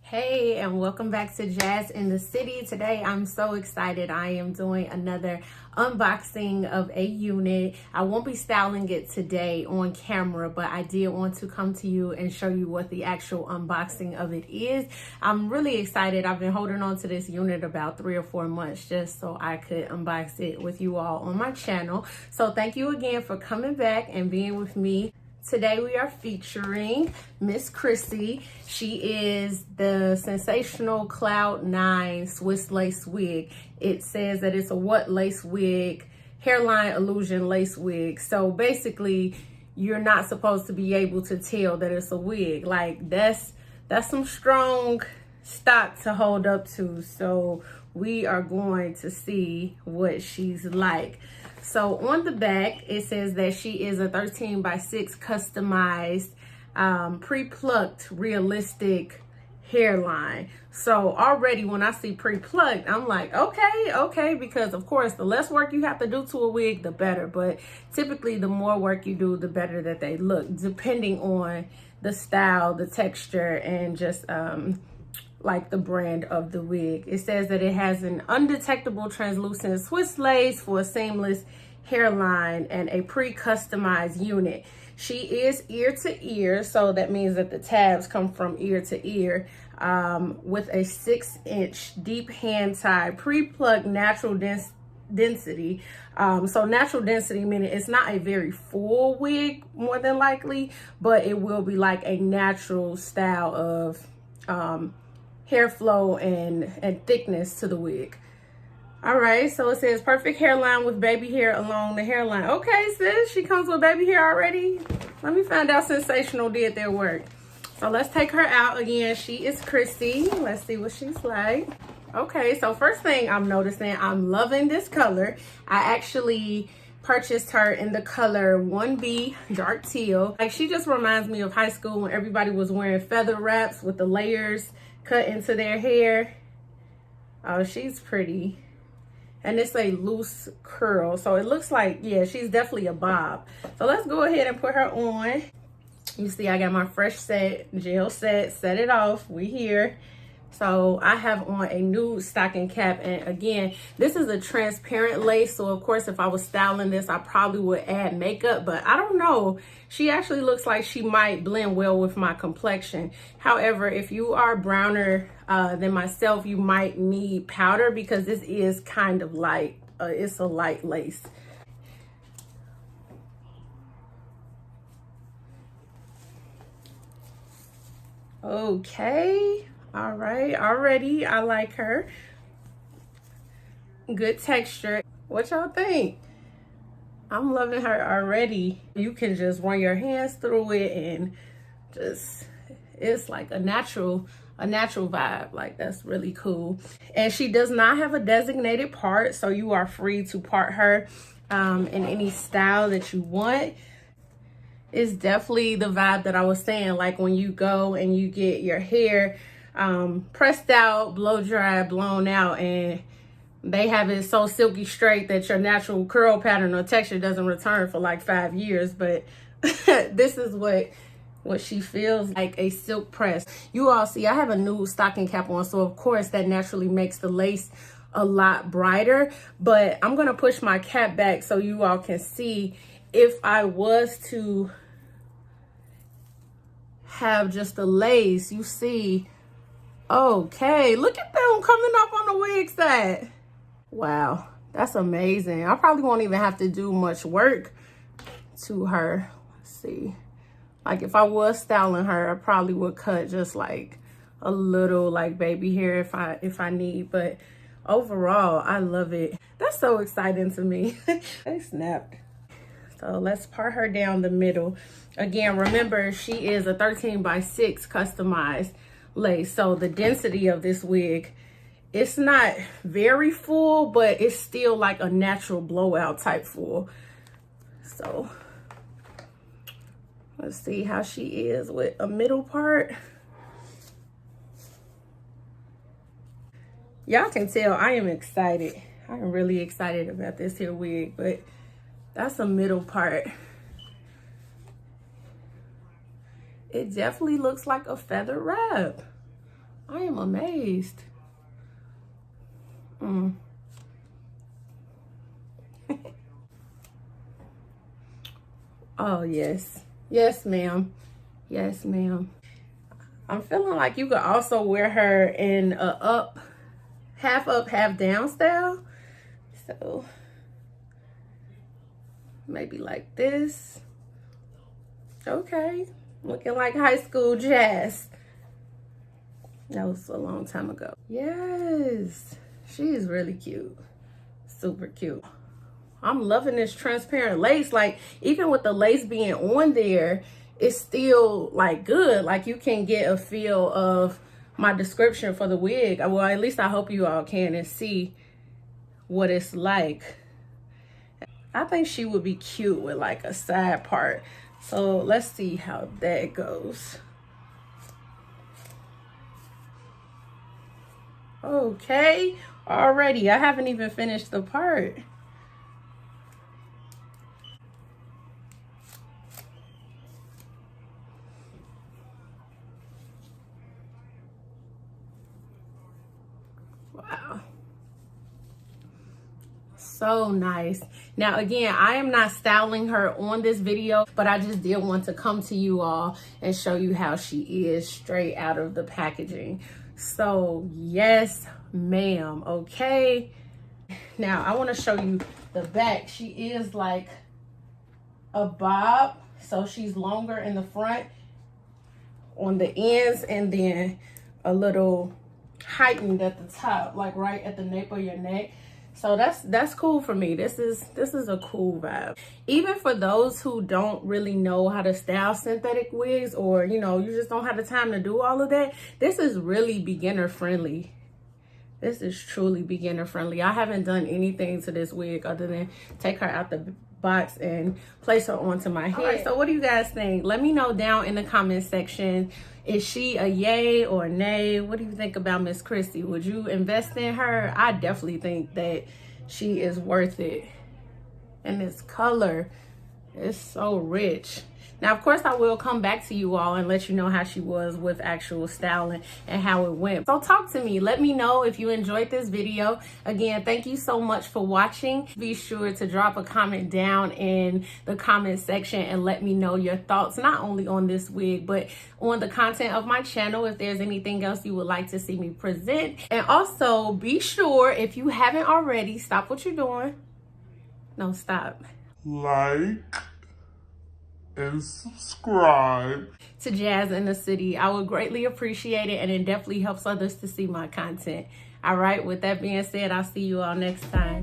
Hey, and welcome back to Jazz in the City. Today I'm so excited. I am doing another unboxing of a unit. I won't be styling it today on camera, but I did want to come to you and show you what the actual unboxing of it is. I'm really excited. I've been holding on to this unit about 3 or 4 months just so I could unbox it with you all on my channel. So thank you again for coming back and being with me. Today we are featuring Miss Chrissy. She is the Sensational Cloud 9 Swiss lace wig. It says that it's a Whatlace wig, hairline illusion lace wig. So basically, you're not supposed to be able to tell that it's a wig. Like that's some strong stock to hold up to. So we are going to see what she's like. So on the back, it says that she is a 13x6 customized, pre-plucked, realistic hairline. So already when I see pre-plucked, I'm like, okay, because of course, the less work you have to do to a wig, the better. But typically, the more work you do, the better that they look, depending on the style, the texture, and just like the brand of the wig. It says that it has an undetectable translucent Swiss lace for a seamless hairline and a pre-customized unit. She is ear to ear, so that means that the tabs come from ear to ear, with a 6-inch deep hand tie, pre-plucked natural density. So natural density meaning it's not a very full wig more than likely, but it will be like a natural style of hair flow and thickness to the wig. All right, so it says perfect hairline with baby hair along the hairline. Okay, sis, she comes with baby hair already. Let me find out Sensational did their work. So let's take her out again. She is Chrissy. Let's see what she's like. Okay, so first thing I'm noticing, I'm loving this color. I actually purchased her in the color 1B dark teal. Like, she just reminds me of high school when everybody was wearing feather wraps with the layers cut into their hair. Oh, she's pretty. And it's a loose curl, so it looks like, yeah, she's definitely a bob. So let's go ahead and put her on. You see I got my fresh set, gel set it off. We here. So I have on a nude stocking cap, and again, this is a transparent lace, so of course if I was styling this I probably would add makeup, but I don't know. She actually looks like she might blend well with my complexion. However, if you are browner than myself, you might need powder because this is kind of light. It's a light lace. Okay. All right, already I like her. Good texture. What y'all think? I'm loving her already. You can just run your hands through it and just, it's like a natural vibe. Like, that's really cool. And she does not have a designated part, so you are free to part her in any style that you want. It's definitely the vibe that I was saying, like when you go and you get your hair pressed out, blow dry, blown out, and they have it so silky straight that your natural curl pattern or texture doesn't return for like 5 years. But this is what she feels like, a silk press. You all see I have a nude stocking cap on, so of course that naturally makes the lace a lot brighter, but I'm gonna push my cap back so you all can see. If I was to have just the lace, you see, okay, look at them coming up on the wig side. Wow, that's amazing. I probably won't even have to do much work to her. Let's see. Like, if I was styling her, I probably would cut just like a little like baby hair if I need, but overall, I love it. That's so exciting to me. They snapped. So let's part her down the middle. Again, remember, she is a 13x6 customized lace. So the density of this wig, it's not very full, but it's still like a natural blowout type full. So let's see how she is with a middle part. Y'all can tell I am excited. I am really excited about this here wig, but that's a middle part. it definitely looks like a feather wrap. I am amazed. Oh, yes. Yes, ma'am. Yes, ma'am. I'm feeling like you could also wear her in a half up, half down style. So maybe like this. Okay. Looking like high school Jazz. That was a long time ago. Yes. She's really cute. Super cute. I'm loving this transparent lace. Like, even with the lace being on there, it's still like good. Like, you can get a feel of my description for the wig. Well, at least I hope you all can and see what it's like. I think she would be cute with like a side part. So let's see how that goes. Okay, already. I haven't even finished the part. Wow. So nice. Now, again, I am not styling her on this video, but I just did want to come to you all and show you how she is straight out of the packaging. So yes, ma'am. Okay. Now, I want to show you the back. She is like a bob. So she's longer in the front on the ends and then a little heightened at the top, like right at the nape of your neck. So that's cool for me. This is a cool vibe. Even for those who don't really know how to style synthetic wigs, or you know, you just don't have the time to do all of that, this is really beginner friendly. This is truly beginner friendly. I haven't done anything to this wig other than take her out the box and place her onto my head. All right, so what do you guys think? Let me know down in the comment section. Is she a yay or nay? What do you think about Miss Chrissy? Would you invest in her? I definitely think that she is worth it. And this color is so rich. Now, of course, I will come back to you all and let you know how she was with actual styling and how it went. So talk to me. Let me know if you enjoyed this video. Again, thank you so much for watching. Be sure to drop a comment down in the comment section and let me know your thoughts, not only on this wig, but on the content of my channel, if there's anything else you would like to see me present. And also be sure, if you haven't already, stop what you're doing. No, stop. Like and subscribe to Jazz in the City. I would greatly appreciate it, and it definitely helps others to see my content. All right, with that being said, I'll see you all next time.